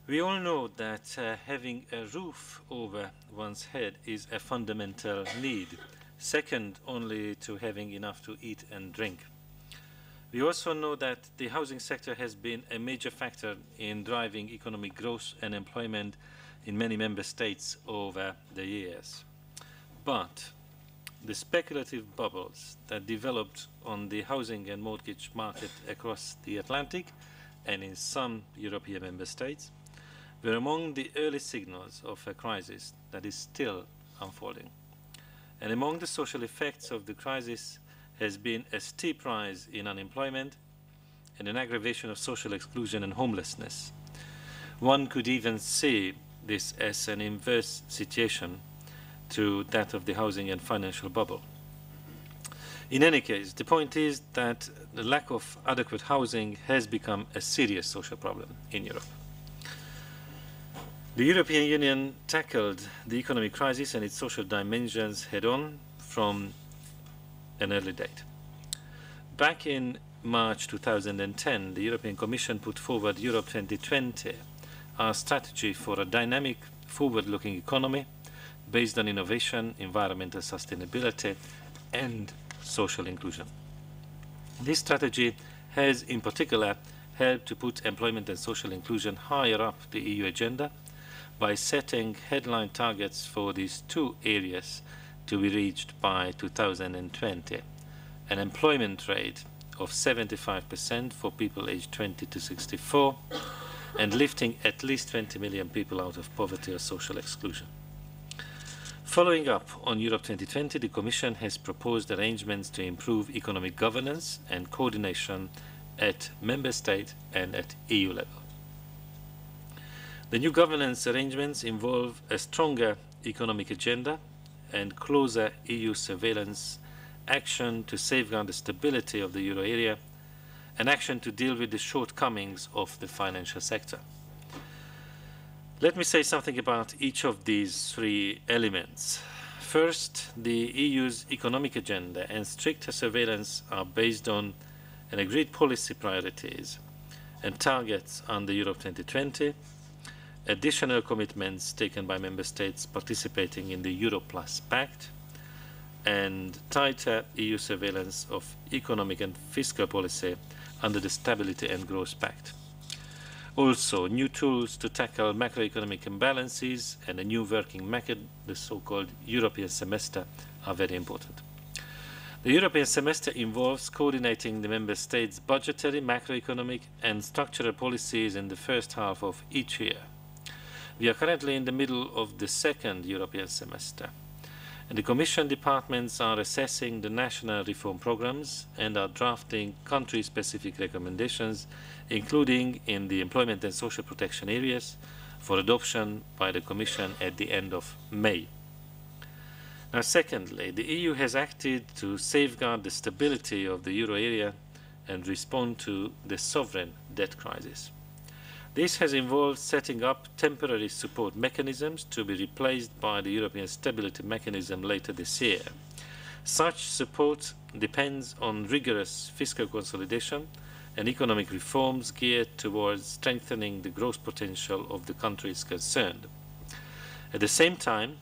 We all know that having a roof over one's head is a fundamental need, second only to having enough to eat and drink. We also know that the housing sector has been a major factor in driving economic growth and employment in many member states over the years. But the speculative bubbles that developed on the housing and mortgage market across the Atlantic and in some European member states were among the early signals of a crisis that is still unfolding. And among the social effects of the crisis has been a steep rise in unemployment and an aggravation of social exclusion and homelessness. One could even see this as an inverse situation to that of the housing and financial bubble. In any case, the point is that the lack of adequate housing has become a serious social problem in Europe. The European Union tackled the economic crisis and its social dimensions head-on from an early date. Back in March 2010, the European Commission put forward Europe 2020, our strategy for a dynamic, forward-looking economy based on innovation, environmental sustainability, and social inclusion. This strategy has, in particular, helped to put employment and social inclusion higher up the EU agenda by setting headline targets for these two areas to be reached by 2020: an employment rate of 75% for people aged 20 to 64, and lifting at least 20 million people out of poverty or social exclusion. Following up on Europe 2020, the Commission has proposed arrangements to improve economic governance and coordination at Member State and at EU level. The new governance arrangements involve a stronger economic agenda and closer EU surveillance, action to safeguard the stability of the euro area, and action to deal with the shortcomings of the financial sector. Let me say something about each of these three elements. First, the EU's economic agenda and stricter surveillance are based on an agreed policy priorities and targets under Europe 2020, additional commitments taken by Member States participating in the Euro Plus Pact, and tighter EU surveillance of economic and fiscal policy under the Stability and Growth Pact. Also, new tools to tackle macroeconomic imbalances and a new working method, the so-called European semester, are very important. The European semester involves coordinating the Member States' budgetary, macroeconomic and structural policies in the first half of each year. We are currently in the middle of the second European semester, and the Commission departments are assessing the national reform programs and are drafting country-specific recommendations, including in the employment and social protection areas, for adoption by the Commission at the end of May. Now, secondly, the EU has acted to safeguard the stability of the euro area and respond to the sovereign debt crisis. This has involved setting up temporary support mechanisms to be replaced by the European Stability Mechanism later this year. Such support depends on rigorous fiscal consolidation and economic reforms geared towards strengthening the growth potential of the countries concerned. At the same time,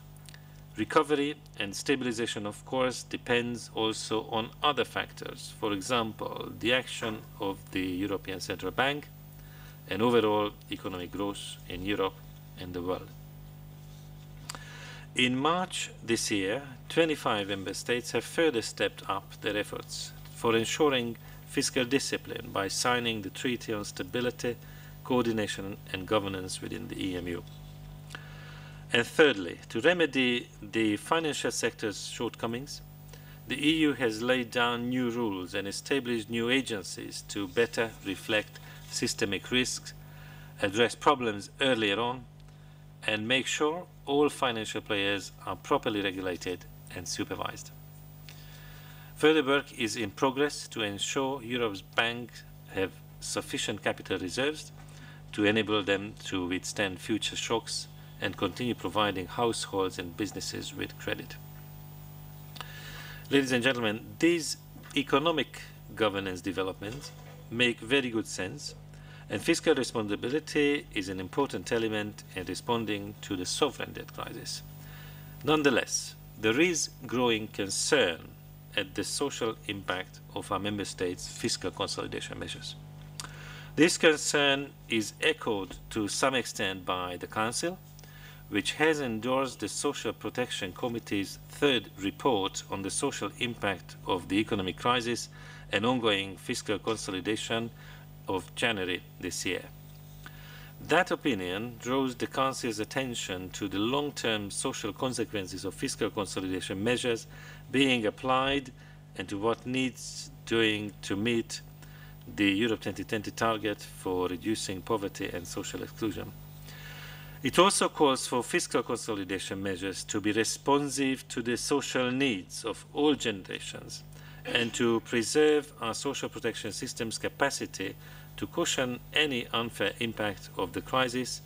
recovery and stabilization, of course, depends also on other factors. For example, the action of the European Central Bank and overall economic growth in Europe and the world. In March this year, 25 member states have further stepped up their efforts for ensuring fiscal discipline by signing the Treaty on Stability, Coordination and Governance within the EMU. And thirdly, to remedy the financial sector's shortcomings, the EU has laid down new rules and established new agencies to better reflect systemic risks, address problems earlier on, and make sure all financial players are properly regulated and supervised. Further work is in progress to ensure Europe's banks have sufficient capital reserves to enable them to withstand future shocks and continue providing households and businesses with credit. Ladies and gentlemen, these economic governance developments make very good sense And fiscal responsibility is an important element in responding to the sovereign debt crisis. Nonetheless, there is growing concern at the social impact of our member states' fiscal consolidation measures. This concern is echoed to some extent by the Council, which has endorsed the Social Protection Committee's third report on the social impact of the economic crisis and ongoing fiscal consolidation of January this year. That opinion draws the Council's attention to the long-term social consequences of fiscal consolidation measures being applied and to what needs doing to meet the Europe 2020 target for reducing poverty and social exclusion. It also calls for fiscal consolidation measures to be responsive to the social needs of all generations and to preserve our social protection system's capacity to cushion any unfair impact of the crisis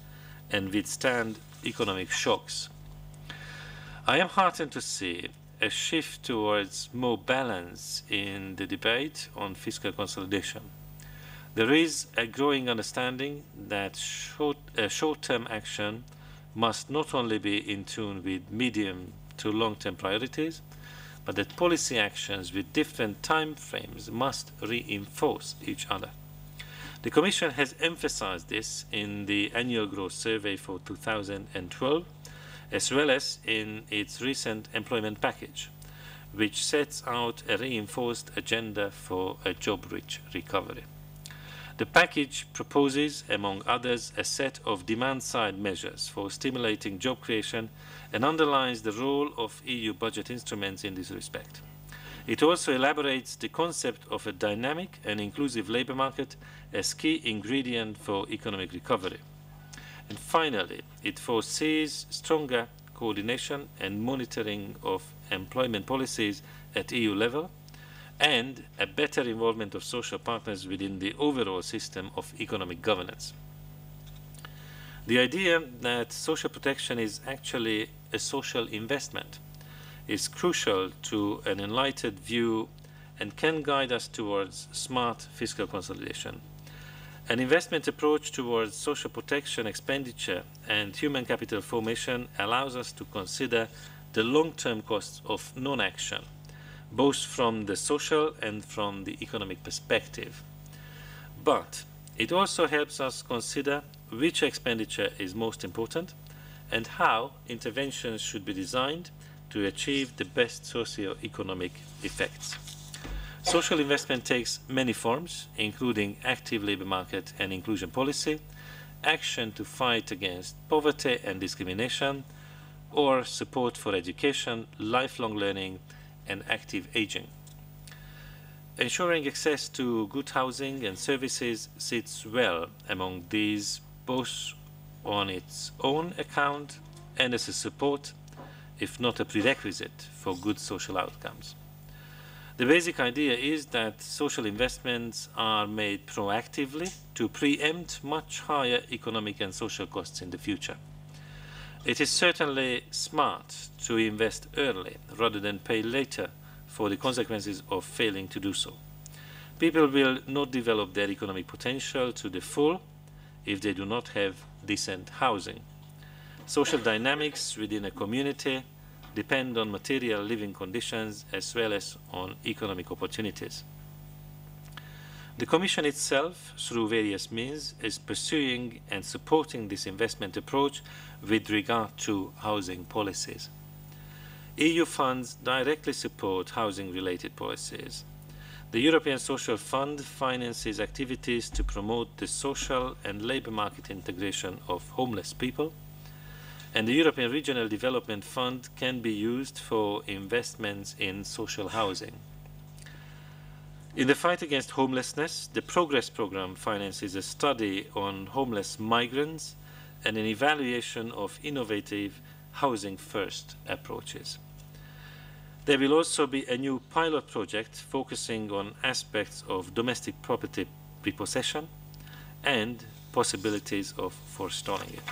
and withstand economic shocks. I am heartened to see a shift towards more balance in the debate on fiscal consolidation. There is a growing understanding that short-term action must not only be in tune with medium to long-term priorities, but that policy actions with different time frames must reinforce each other. The Commission has emphasized this in the Annual Growth Survey for 2012, as well as in its recent employment package, which sets out a reinforced agenda for a job-rich recovery. The package proposes, among others, a set of demand-side measures for stimulating job creation and underlines the role of EU budget instruments in this respect. It also elaborates the concept of a dynamic and inclusive labour market as key ingredient for economic recovery. And finally, it foresees stronger coordination and monitoring of employment policies at EU level and a better involvement of social partners within the overall system of economic governance. The idea that social protection is actually a social investment is crucial to an enlightened view and can guide us towards smart fiscal consolidation. An investment approach towards social protection expenditure and human capital formation allows us to consider the long-term costs of non-action, both from the social and from the economic perspective. But it also helps us consider which expenditure is most important and how interventions should be designed to achieve the best socio-economic effects. Social investment takes many forms, including active labour market and inclusion policy, action to fight against poverty and discrimination, or support for education, lifelong learning, and active aging. Ensuring access to good housing and services sits well among these, both on its own account and as a support, if not a prerequisite, for good social outcomes. The basic idea is that social investments are made proactively to preempt much higher economic and social costs in the future. It is certainly smart to invest early rather than pay later for the consequences of failing to do so. People will not develop their economic potential to the full if they do not have decent housing. Social dynamics within a community depend on material living conditions as well as on economic opportunities. The Commission itself, through various means, is pursuing and supporting this investment approach with regard to housing policies. EU funds directly support housing-related policies. The European Social Fund finances activities to promote the social and labour market integration of homeless people, and the European Regional Development Fund can be used for investments in social housing. In the fight against homelessness, the Progress Programme finances a study on homeless migrants and an evaluation of innovative housing-first approaches. There will also be a new pilot project focusing on aspects of domestic property repossession and possibilities of forestalling it.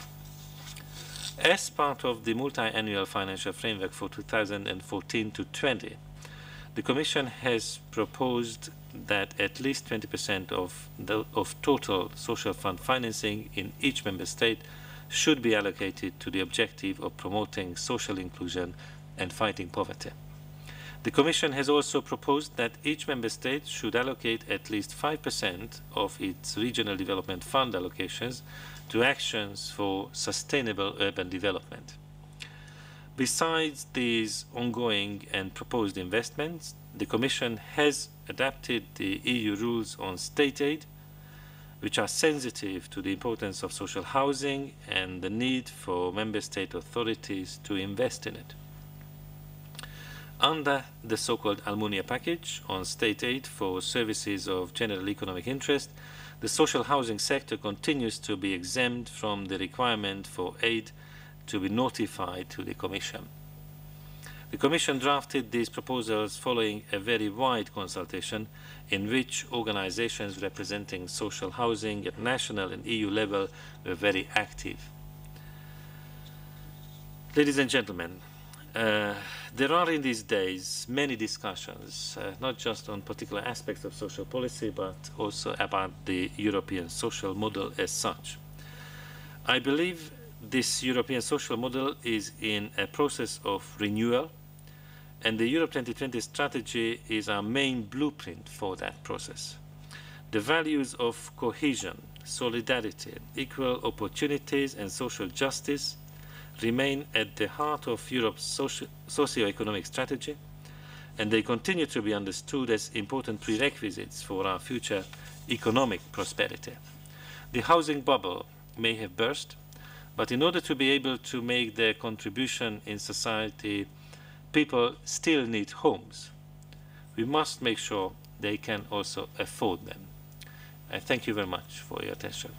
As part of the multi-annual financial framework for 2014 to 20, The Commission has proposed that at least 20% of total social fund financing in each member state should be allocated to the objective of promoting social inclusion and fighting poverty. The Commission has also proposed that each member state should allocate at least 5% of its regional development fund allocations to actions for sustainable urban development. Besides these ongoing and proposed investments, the Commission has adapted the EU rules on state aid, which are sensitive to the importance of social housing and the need for member state authorities to invest in it. Under the so-called Almunia package on state aid for services of general economic interest, the social housing sector continues to be exempt from the requirement for aid to be notified to the Commission. The Commission drafted these proposals following a very wide consultation in which organizations representing social housing at national and EU level were very active. Ladies and gentlemen, there are in these days many discussions, not just on particular aspects of social policy, but also about the European social model as such. I believe this European social model is in a process of renewal, and the Europe 2020 strategy is our main blueprint for that process. The values of cohesion, solidarity, equal opportunities and social justice remain at the heart of Europe's socio-economic strategy, and they continue to be understood as important prerequisites for our future economic prosperity. The housing bubble may have burst, but in order to be able to make their contribution in society, people still need homes. We must make sure they can also afford them. I thank you very much for your attention.